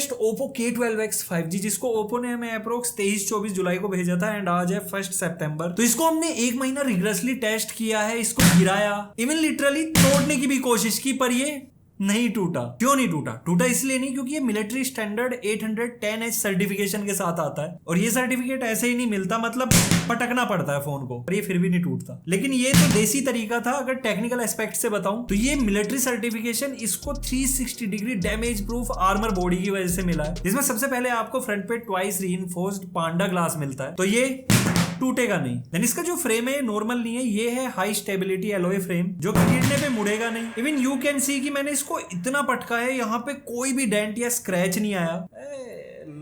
Latest Oppo K12X 5G जिसको Oppo ने हमें अप्रोक्स 23-24 जुलाई को भेजा था एंड आज है 1 सितंबर। तो इसको हमने एक महीना रिग्रेसली टेस्ट किया है, इसको गिराया, इवन लिटरली तोड़ने की भी कोशिश की, पर ये नहीं टूटा। क्यों नहीं टूटा? टूटा इसलिए नहीं क्योंकि ये मिलिट्री स्टैंडर्ड 810H सर्टिफिकेशन के साथ आता है और ये सर्टिफिकेट ऐसे ही नहीं मिलता, मतलब पटकना पड़ता है फोन को, पर ये फिर भी नहीं टूटता। लेकिन ये तो देसी तरीका था। अगर टेक्निकल एस्पेक्ट से बताऊं तो ये मिलिट्री सर्टिफिकेशन इसको 360 degree damage proof armour body की वजह से मिला है, जिसमें सबसे पहले आपको फ्रंट पे ट्वाइस रीइंफोर्स्ड पांडा ग्लास मिलता है, तो ये टूटेगा नहीं। देन इसका जो फ्रेम है नॉर्मल नहीं है, ये है हाई स्टेबिलिटी एलॉय फ्रेम जो गिरने पे मुड़ेगा नहीं। इवन यू कैन सी कि मैंने इसको इतना पटका है, यहाँ पे कोई भी डेंट या स्क्रैच नहीं आया।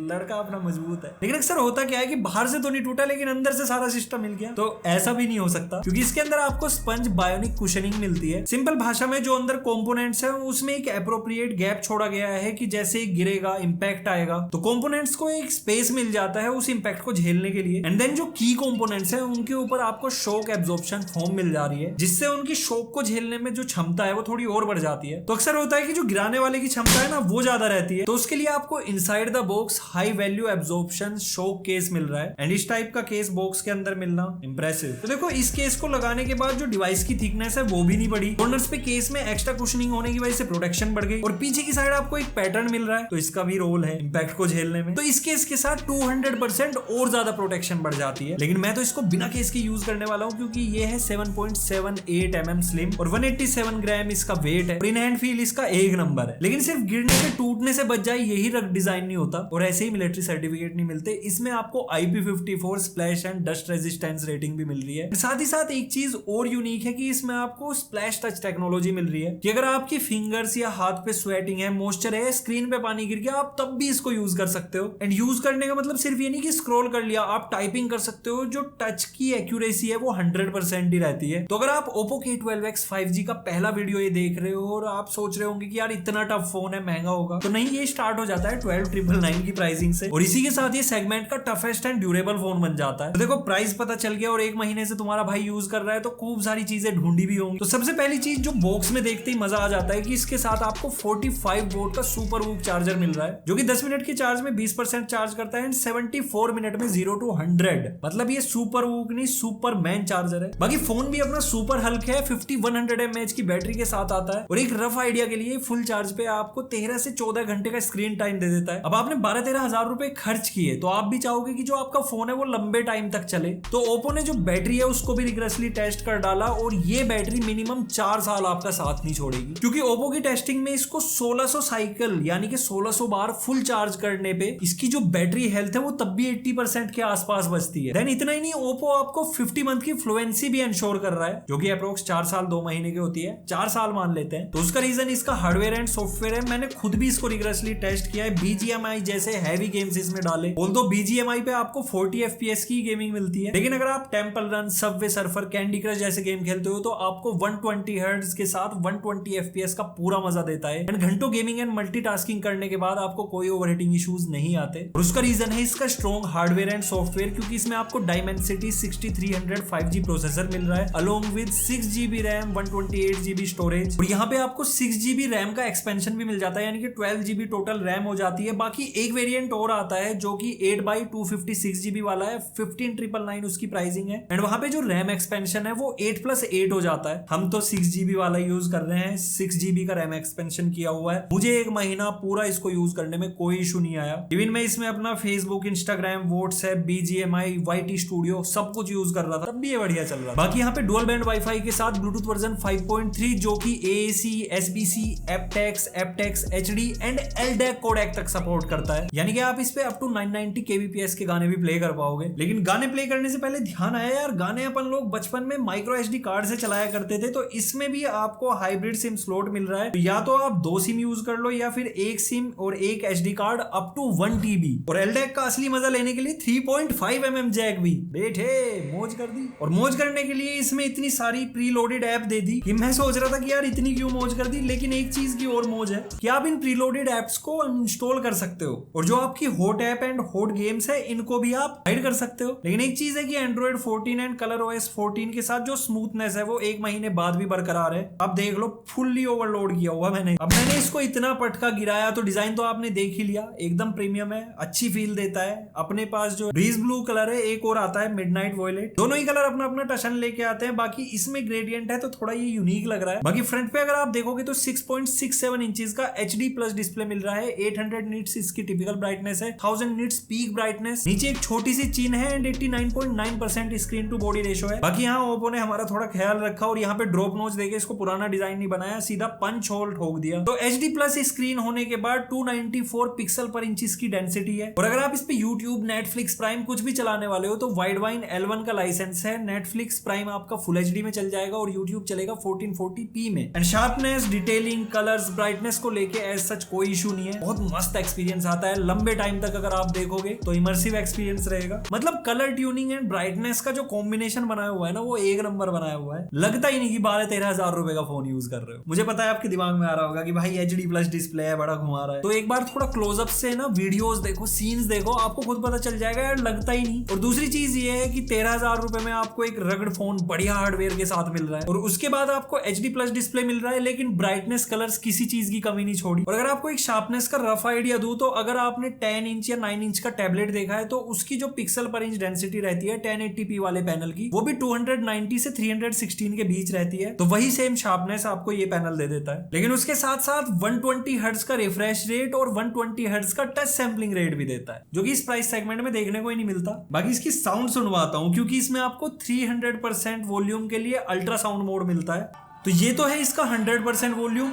लड़का अपना मजबूत है। लेकिन अक्सर होता क्या है कि बाहर से तो नहीं टूटा लेकिन अंदर से सारा सिस्टम मिल गया, तो ऐसा भी नहीं हो सकता क्योंकि इसके अंदर आपको स्पंज बायोनिक कुशनिंग मिलती है। सिंपल भाषा में जो अंदर कंपोनेंट्स है उसमें एक एप्रोप्रिएट गैप छोड़ा गया है कि जैसे ही गिरेगा इंपैक्ट आएगा तो कंपोनेंट्स को एक स्पेस मिल जाता है उस इंपैक्ट को झेलने के लिए। एंड देन जो की कंपोनेंट्स है उनके ऊपर आपको शॉक एब्जॉर्प्शन फोम मिल जा रही है, जिससे उनकी शॉक को झेलने में जो क्षमता है वो थोड़ी और बढ़ जाती है। तो अक्सर होता है कि जो गिराने वाले की क्षमता है ना वो ज्यादा रहती है, तो उसके लिए आपको inside the box high value absorption shock case मिल रहा है एंड इस टाइप का केस बॉक्स के अंदर मिलना इंप्रेसिव। तो देखो इस केस को लगाने के बाद जो डिवाइस की थिकनेस है वो भी नहीं बढ़ी, कॉर्नर्स पे केस में एक्स्ट्रा कुशनिंग होने की वजह से प्रोटेक्शन बढ़ गई और पीछे की साइड आपको एक पैटर्न मिल रहा है, तो इसका भी रोल है इंपैक्ट को झेलने में। तो इस केस के साथ 200% और ज्यादा प्रोटेक्शन बढ़ जाती है। लेकिन मैं तो इसको बिना केस के यूज करने वाला हूँ क्योंकि ये है 7.78 mm स्लिम और 187 ग्राम इसका वेट है और इन हैंड फील इसका एक नंबर है। लेकिन सिर्फ गिरने से टूटने से बच जाए यही रग डिजाइन नहीं होता और ऐसे ही मिलिट्री सर्टिफिकेट नहीं मिलते। इसमें आपको IP54 splash and dust resistance rating भी मिल रही है। साथ ही साथ एक चीज और यूनिक है कि इसमें आपको स्प्लैश टच टेक्नोलॉजी मिल रही है कि अगर आपकी फिंगर्स या हाथ पे स्वेटिंग है, मॉइस्चर है, स्क्रीन पे पानी गिर गया, आप तब भी इसको यूज कर सकते हो। एंड यूज करने का मतलब सिर्फ ये नहीं कि स्क्रॉल कर लिया, आप टाइपिंग कर सकते हो। जो टच की एक्यूरेसी है वो 100% ही रहती है। तो अगर आप Oppo K12X 5G का पहला वीडियो ये देख रहे हो और आप सोच रहे होंगे कि यार इतना टफ फोन है, महंगा होगा, तो नहीं, ये स्टार्ट हो जाता है 12,999 की प्राइसिंग से और इसी के साथ ये सेगमेंट का टफेस्ट एंड ड्यूरेबल फोन बन जाता है। तो देखो प्राइस पता चल गया और एक महीने से तुम्हारा भाई यूज कर रहा है तो खूब सारी चीजें ढूंढी भी होंगी। तो सबसे पहली चीज जो बॉक्स में देखते ही मजा आ जाता है कि इसके साथ आपको 45 वोल्ट का सुपर वूक चार्जर मिल रहा है जो कि 10 मिनट के चार्ज में 20% चार्ज करता है एंड 74 मिनट में 0 to 100, मतलब ये सुपर वूक नहीं सुपर मैन चार्जर है। बाकी फोन भी अपना सुपर हल्का है, 5100 mAh की बैटरी के साथ आता है और एक रफ आइडिया के लिए फुल चार्ज पे आपको 13 से 14 घंटे का स्क्रीन टाइम दे देता है। अब आपने 12-13 हजार रुपए खर्च किए तो आप भी चाहोगे कि जो आपका फोन है वो लंबे टाइम तक चले, तो ओप्पो ने जो बैटरी है उसको भी रिग्रेसली टेस्ट कर डाला और ये बैटरी मिनिमम 4 साल आपका साथ नहीं छोड़ेगी क्योंकि ओप्पो की टेस्टिंग में इसको 1600 साइकिल यानी कि 1600 बार फुल चार्ज करने पे इसकी जो बैटरी हेल्थ है वो तब भी 80% के आसपास बचती है। देन इतना ही नहीं, ओप्पो आपको 50 मंथ की फ्लुएंसी भी इंश्योर कर रहा है जो कि अप्रोक्स 4 साल 2 महीने की होती है, 4 साल मान लेते हैं। तो उसका रीजन इसका हार्डवेयर एंड सॉफ्टवेयर है। मैंने खुद भी इसको रिग्रेसली टेस्ट किया है, BGMI जैसे हैवी गेम्स इसमें डाले, ऑल्दो BGMI पे आपको 40 FPS की गेमिंग मिलती है, लेकिन अगर आप temple run, Subway surfer, candy crush जैसे गेम खेलते हो तो आपको 120 हर्ट्ज के साथ 120 FPS का पूरा मजा देता है एंड घंटों गेमिंग एंड मल्टीटास्किंग करने के बाद आपको कोई ओवरहीटिंग इश्यूज नहीं आते। और उसका रीजन है इसका स्ट्रॉन्ग हार्डवेयर एंड सॉफ्टवेयर क्योंकि इसमें आपको Dimensity 6300 5G प्रोसेसर मिल रहा है along with 6GB RAM, 128GB storage और यहाँ पे आपको 6GB रैम का एक्सपेंशन भी मिल जाता है यानी कि 12GB टोटल रैम हो जाती है। बाकी एक वेरिएंट और आता है जो कि 8x256GB वाला है, 15,999 उसकी प्राइसिंग है एंड वहां पे जो रैम एक्सपेंशन है वो 8+8 हो जाता है। हम तो 6GB वाला यूज कर रहे हैं, 6GB का रैम एक्सपेंशन किया हुआ है। मुझे एक महीना पूरा इसको यूज करने में कोई इशू नहीं आया। इवन मैं इसमें अपना Facebook, Instagram, WhatsApp, BGMI, YT studio सब कुछ यूज कर रहा था, तब भी ये बढ़िया चल रहा था। बाकी यहाँ पे डुअल बैंड वाईफाई के साथ ब्लूटूथ वर्जन 5.3 जो कि AAC, SBC, aptX, HD and LDAC codec तक सपोर्ट करता है, यानी कि आप इस पे अप टू 990 kbps के गाने भी प्ले कर पाओगे। लेकिन गाने प्ले करने से पहले ध्यान आया यार, गाने अपन लोग बचपन में माइक्रो SD कार्ड से चलाया करते थे, तो इसमें भी आपको हाइब्रिड सिम स्लॉट मिल रहा है। तो या तो आप 2 सिम यूज कर लो या फिर एक सिम और एक SD card up to 1 TB। और LDAC का असली मजा लेने के लिए 3.5 mm जैक भी बैठे मौज कर दी। और मौज करने के लिए इसमें इतनी सारी प्री लोडेड ऐप दे दी कि मैं सोच रहा था कि यार इतनी क्यों मौज कर दी, लेकिन एक चीज की और मौज है कि आप इन प्री लोडेड एप्स को अनइंस्टॉल कर सकते हो और जो जो आपकी hot app and hot games है इनको भी आप हाइड कर सकते हो। लेकिन एक चीज है कि एंड्रॉइड 14 एंड कलर OS 14 के साथ जो स्मूथनेस है वो 1 महीने बाद भी बरकरार है। आप देख लो फुल्ली ओवरलोड किया हुआ मैंने। अब मैंने इसको इतना पटका गिराया तो डिजाइन तो आपने देख ही लिया, एकदम प्रीमियम है, अच्छी फील देता है। अपने पास जो ब्रीज ब्लू कलर है, एक और आता है मिडनाइट वॉयलेट, दोनों ही कलर अपना अपना टशन लेके आते हैं। बाकी इसमें ग्रेडियंट है तो थोड़ा ये यूनिक लग रहा है। बाकी फ्रंट पे अगर आप देखोगे तो 6.67 इंचेस का HD प्लस डिस्प्ले मिल रहा है। 800 निट्स इसकी टिपिकल ब्राइटनेस है, 1000 निट्स पीक ब्राइटनेस। नीचे एक छोटी सी चिन्ह है and 89.9% screen to body ratio है। बाकी यहाँ ओप्पो ने हमारा थोड़ा ख्याल रखा और यहाँ पे ड्रॉप नोच देके इसको पुराना डिजाइन नहीं बनाया, सीधा पंच होल ठोक दिया। तो HD प्लस स्क्रीन होने के बाद 294 पिक्सल पर इंच की डेंसिटी है। और अगर आप इस पे YouTube, Netflix, प्राइम कुछ भी चलाने वाले हो तो वाइडवाइन L1 का लाइसेंस है। Netflix प्राइम आपका फुल HD में चल जाएगा और YouTube चलेगा 1440p में। And sharpness, detailing, colours, brightness को लेके एज सच कोई इशू नहीं है। बहुत मस्त एक्सपीरियंस आता है। लंबे टाइम तक अगर आप देखोगे तो इमर्सिव एक्सपीरियंस रहेगा। मतलब कलर ट्यूनिंग एंड ब्राइटनेस का जो कॉम्बिनेशन बनाया हुआ है ना, वो एक नंबर बनाया हुआ है। लगता ही नहीं कि 12-13 हजार रुपए का फोन यूज कर रहे हो। मुझे पता है आपके दिमाग में आ रहा होगा कि भाई HD प्लस डिस्प्ले है, बड़ा घुमा रहा है। तो एक बार थोड़ा क्लोजअप से ना वीडियोस देखो, सीन्स देखो, आपको खुद पता चल जाएगा यार, लगता ही नहीं। और दूसरी चीज ये है कि 13,000 रुपए में आपको एक रगड़ फोन बढ़िया हार्डवेयर के साथ मिल रहा है और उसके बाद आपको HD प्लस डिस्प्ले मिल रहा है, लेकिन ब्राइटनेस, कलर्स, किसी चीज की कमी नहीं छोड़ी। और अगर आपको एक शार्पनेस का रफ आइडिया दूं तो अगर आपने 10 इंच या 9 इंच का टैबलेट देखा है तो उसकी जो पिक्सल पर इंच डेंसिटी रहती है 1080p वाले पैनल की, वो भी 290 से 316 के बीच रहती है। तो वही सेम शार्पनेस आपको ये पैनल दे देता है। लेकिन उसके साथ साथ 120 हर्ट्ज का रिफ्रेश रेट और 120 हर्ट्ज का टच सैंपलिंग रेट भी देता है, जो कि इस प्राइस सेगमेंट में देखने को ही नहीं मिलता। बाकी इसकी साउंड सुनवाता हूं, क्योंकि इसमें आपको 300% वॉल्यूम के लिए अल्ट्रा साउंड मोड मिलता है। तो ये तो है इसका 100% वॉल्यूम,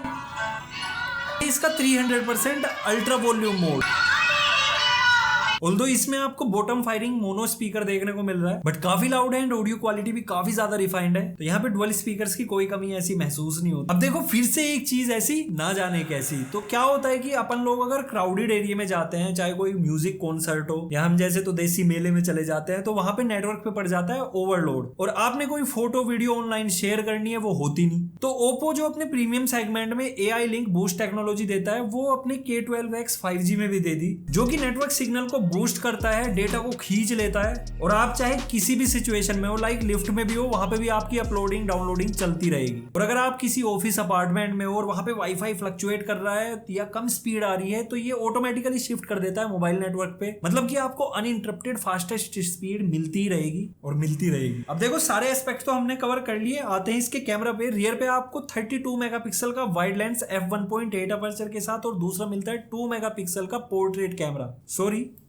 इसका 300% अल्ट्रा वॉल्यूम मोड। ऑल्दो इसमें आपको बॉटम फायरिंग मोनो स्पीकर देखने को मिल रहा है, बट काफी लाउड है एंड ऑडियो क्वालिटी भी काफी ज्यादा रिफाइंड है। तो यहाँ पे डुअल स्पीकर्स की कोई कमी ऐसी महसूस नहीं होती। अब देखो फिर से एक चीज ऐसी ना जाने कैसी, तो क्या होता है कि अपन लोग अगर क्राउडेड एरिया में जाते हैं, चाहे कोई म्यूजिक कॉन्सर्ट हो या हम जैसे तो देसी मेले में चले जाते हैं, तो वहां पे नेटवर्क पे पड़ जाता है ओवरलोड और आपने कोई फोटो वीडियो ऑनलाइन शेयर करनी है, वो होती नहीं। तो ओप्पो जो अपने प्रीमियम सेगमेंट में AI लिंक बूस्ट टेक्नोलॉजी देता है, वो अपने K12X 5G में भी दे दी, जो कि नेटवर्क सिग्नल को बूस्ट करता है, डेटा को खींच लेता है और आप चाहे किसी भी सिचुएशन में हो, लाइक लिफ्ट में भी हो, वहां पे भी आपकी अपलोडिंग डाउनलोडिंग चलती रहेगी। और अगर आप किसी ऑफिस अपार्टमेंट में हो और वहां पे वाईफाई फ्लक्चुएट कर रहा है या कम स्पीड आ रही है, तो ये ऑटोमेटिकली शिफ्ट कर देता है मोबाइल नेटवर्क पे। मतलब कि आपको अनइंटरप्टेड फास्टेस्ट स्पीड मिलती रहेगी और मिलती रहेगी। अब देखो सारे एस्पेक्ट तो हमने कवर कर लिए। आते हैं इसके कैमरा पे। रियर पे आपको 32 मेगापिक्सल का वाइड लेंस f1.8 अपर्चर के साथ और दूसरा मिलता है 2 मेगापिक्सल का portrait camera,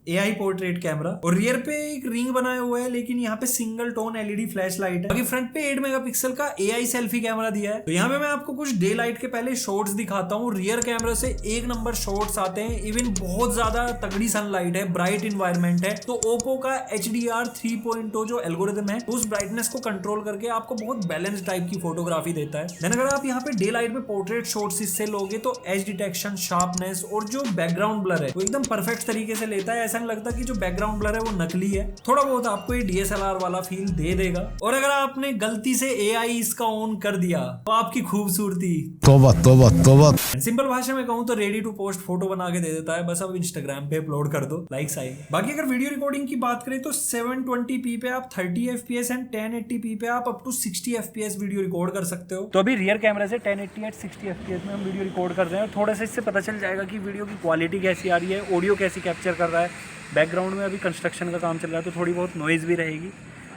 AI portrait camera. और रियर पे एक रिंग बनाया हुआ है, लेकिन यहाँ पे single tone LED flash light है। बाकी फ्रंट पे 8 मेगापिक्सल का AI सेल्फी कैमरा दिया है। तो यहाँ पे मैं आपको कुछ डे लाइट के पहले शॉट्स दिखाता हूँ। रियर कैमरा से एक नंबर शॉट्स आते हैं, इवन बहुत ज्यादा तगड़ी सनलाइट है, ब्राइट इन्वायरमेंट है। तो ओप्पो का HDR 3.0 जो एल्गोरिथम है, उस ब्राइटनेस को कंट्रोल करके आपको बहुत बैलेंस टाइप की फोटोग्राफी देता है। देन अगर आप यहाँ पे डे लाइट में पोर्ट्रेट शॉट्स इससे लोगे तो एज डिटेक्शन, शार्पनेस और जो बैकग्राउंड ब्लर है वो एकदम परफेक्ट तरीके से लेता है। ऐसा नहीं लगता कि जो बैकग्राउंड ब्लर है वो नकली है। थोड़ा बहुत आपको ये DSLR वाला फील दे देगा। और अगर आपने गलती से AI इसका ऑन कर दिया तो आपकी खूबसूरती तौबा तौबा तौबा। सिंपल भाषा में कहूं तो रेडी टू पोस्ट फोटो बना के दे देता है, बस अब इंस्टाग्राम पे अपलोड कर दो, लाइक्स आएंगे। बाकी अगर वीडियो रिकॉर्डिंग की बात करें तो 720p पे आप 30 FPS एंड 1080p पे आप up to 60 FPS video record कर सकते हो। तो अभी रियर कैमरा से 1080 एट 60 FPS में हम वीडियो रिकॉर्ड कर रहे हैं। थोड़ा सा इससे पता चल जाएगा कि वीडियो की क्वालिटी कैसी आ रही है, ऑडियो कैसी कैप्चर कर रहा है। बैकग्राउंड में अभी कंस्ट्रक्शन का काम चल रहा है तो थोड़ी बहुत नॉइज़ भी रहेगी।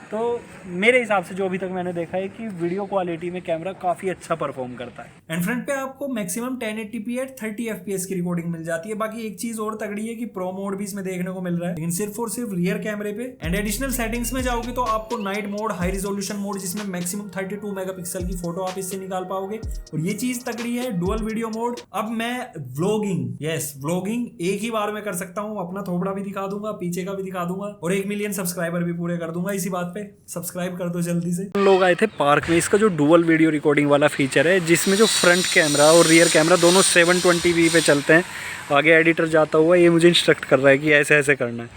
तो मेरे हिसाब से जो अभी तक मैंने देखा है कि वीडियो क्वालिटी में कैमरा काफ़ी अच्छा परफॉर्म करता है। एंड फ्रंट पे आपको मैक्सिमम 1080p एट 30 FPS की रिकॉर्डिंग मिल जाती है। बाकी एक चीज़ और तगड़ी है कि प्रो मोड भी इसमें देखने को मिल रहा है, लेकिन सिर्फ और सिर्फ रियर कैमरे पे। एंड एडिशनल सेटिंग्स में जाओगे तो आपको night mode, high resolution mode, जिसमें मैक्सिमम 32 मेगापिक्सल की फोटो आप इससे निकाल पाओगे। और ये चीज़ तगड़ी है, डुअल वीडियो मोड। अब मैं व्लॉगिंग एक ही बार में कर सकता हूँ। अपना थोबड़ा भी दिखा दूंगा, पीछे का भी दिखा दूंगा और 1 मिलियन सब्सक्राइबर भी पूरे कर दूंगा। इसी बात पे सब्सक्राइब कर दो जल्दी से। लोग आए थे पार्क में। इसका जो डुअल वीडियो रिकॉर्डिंग वाला फीचर है, जिसमें जो फ्रंट कैमरा और रियर कैमरा दोनों 720p पे चलते हैं। आगे एडिटर जाता हुआ ये मुझे इंस्ट्रक्ट कर रहा है कि ऐसे ऐसे करना है।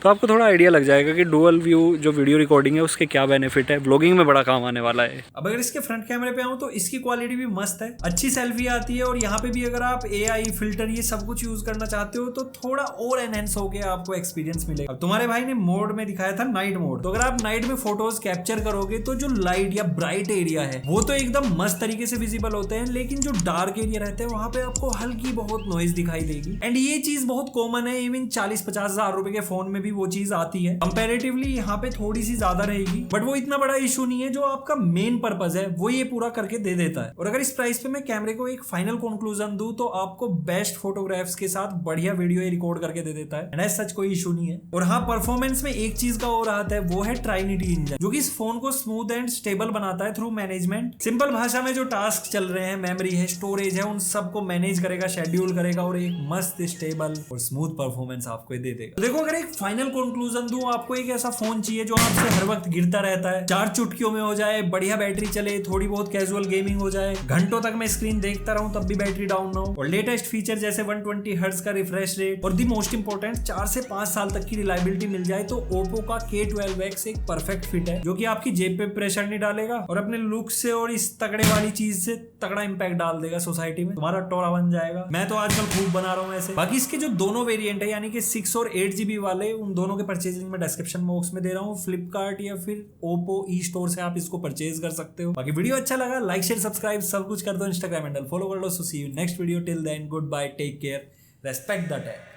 तो आपको थोड़ा आइडिया लग जाएगा कि डुअल व्यू जो वीडियो रिकॉर्डिंग है उसके क्या बेनिफिट है, ब्लॉगिंग में बड़ा काम आने वाला है। अब अगर इसके फ्रंट कैमरे पे आऊं तो इसकी क्वालिटी भी मस्त है, अच्छी सेल्फी आती है और यहाँ पे भी अगर आप AI फिल्टर ये सब कुछ यूज करना चाहते हो तो थोड़ा और एनहेंस होके आपको एक्सपीरियंस मिलेगा। अब तुम्हारे भाई ने मोड में दिखाया था नाइट मोड, तो अगर आप नाइट में फोटोज कैप्चर करोगे तो जो लाइट या ब्राइट एरिया है वो तो एकदम मस्त तरीके से विजिबल होते हैं, लेकिन जो डार्क एरिया रहते हैं वहां पे आपको हल्की बहुत नॉइज दिखाई देगी। एंड ये चीज बहुत कॉमन है, इवन 40-50 हजार रुपए के फोन में भी वो चीज आती है। कंपैरेटिवली यहाँ पे थोड़ी सी ज्यादा रहेगी, बट वो इतना बड़ा इशू नहीं है। जो आपका मेन पर्पज है वो ये पूरा करके दे देता है। और अगर इस प्राइस पे मैं कैमरे को एक फाइनल कंक्लूजन दूं तो आपको बेस्ट फोटोग्राफ्स के साथ बढ़िया वीडियो रिकॉर्ड करके दे देता है, एंड एज सच कोई इशू नहीं है। और हाँ, परफॉर्मेंस में एक चीज का और आता है, वो है ट्राइनिटी इंजन, जो कि इस फोन को स्मूथ एंड स्टेबल बनाता है थ्रू मैनेजमेंट। सिंपल भाषा में जो टास्क चल रहे हैं, मेमोरी है, स्टोरेज है, उन सबको मैनेज करेगा, शेड्यूल करेगा और एक मस्त स्टेबल और स्मूथ परफॉर्मेंस आपको दे देगा। तो देखो, अगर एक फाइनल कंक्लूजन दूं, आपको एक ऐसा फोन चाहिए जो आपसे हर वक्त गिरता रहता है, 4 चुटकियों में हो जाए, बढ़िया बैटरी चले, थोड़ी बहुत कैजुअल गेमिंग हो जाए, घंटों तक मैं स्क्रीन देखता रहूं तब भी बैटरी डाउन ना हो, और लेटेस्ट फीचर जैसे 120 हर्ट्ज का रिफ्रेश रेट, और दी मोस्ट इंपोर्टेंट 4 से 5 साल तक की रिलायबिलिटी मिल जाए, तो ओप्पो का K12X एक परफेक्ट फिट है, जो कि आपकी जेब पे प्रेशर नहीं डालेगा और अपने लुक से और इस तगड़े वाली चीज से तगड़ा इंपैक्ट डाल देगा सोसाइटी में, तुम्हारा टोरा बन जाएगा। मैं तो आजकल खूब बना रहा हूँ ऐसे। बाकी इसके जो दोनों वेरिएंट है, यानी कि 6 और 8 GB वाले, उन दोनों के परचेज लिंक मैं डिस्क्रिप्शन बॉक्स में दे रहा हूँ। फ्लिपकार्ट या फिर ओप्पो ई स्टोर से आप इसको परचेज कर सकते हो। बाकी वीडियो अच्छा लगा, लाइक शेयर सब्सक्राइब सब कुछ कर दो, इंस्टाग्राम हैंडल फॉलो कर लो। So see you next video, till then good bye, take care, respect the tag.